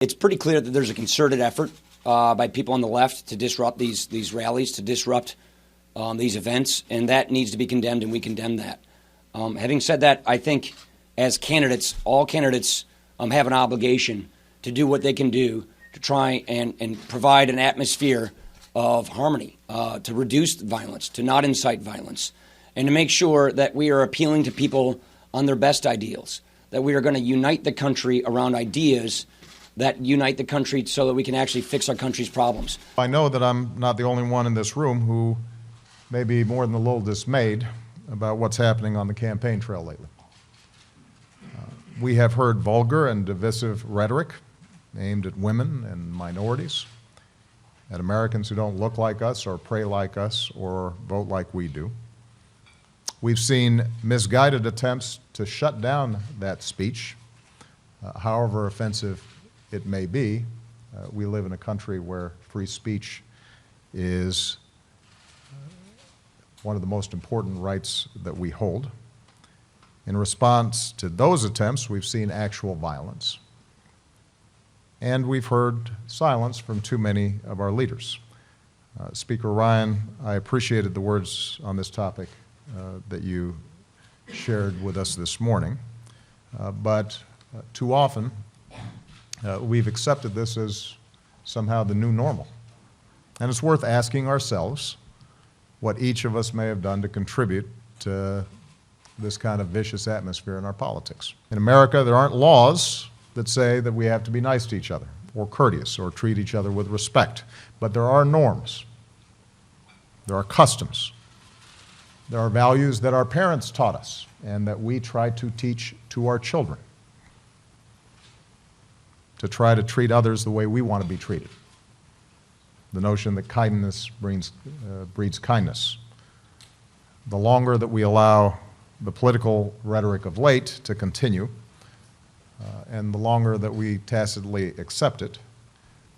It's pretty clear that there's a concerted effort by people on the left to disrupt these rallies, to disrupt these events, and that needs to be condemned, and we condemn that. Having said that, I think as candidates, all candidates have an obligation to do what they can do to try and provide an atmosphere of harmony, to reduce violence, to not incite violence, and to make sure that we are appealing to people on their best ideals, that we are going to unite the country around ideas that unite the country so that we can actually fix our country's problems. I know that I'm not the only one in this room who may be more than a little dismayed about what's happening on the campaign trail lately. We have heard vulgar and divisive rhetoric aimed at women and minorities, at Americans who don't look like us or pray like us or vote like we do. We've seen misguided attempts to shut down that speech, however offensive it may be. We live in a country where free speech is one of the most important rights that we hold. In response to those attempts, we've seen actual violence. And we've heard silence from too many of our leaders. Speaker Ryan, I appreciated the words on this topic that you shared with us this morning, but too often we've accepted this as somehow the new normal. And it's worth asking ourselves what each of us may have done to contribute to this kind of vicious atmosphere in our politics. In America, there aren't laws that say that we have to be nice to each other or courteous or treat each other with respect, but there are norms. There are customs. There are values that our parents taught us and that we try to teach to our children, to try to treat others the way we want to be treated. The notion that kindness breeds kindness. The longer that we allow the political rhetoric of late to continue, and the longer that we tacitly accept it,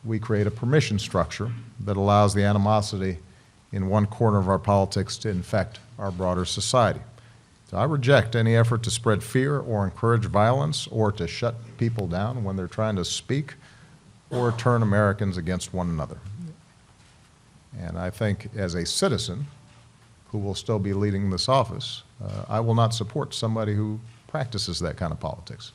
we create a permission structure that allows the animosity in one corner of our politics to infect our broader society. So I reject any effort to spread fear or encourage violence or to shut people down when they're trying to speak or turn Americans against one another. And I think as a citizen who will still be leading this office, I will not support somebody who practices that kind of politics.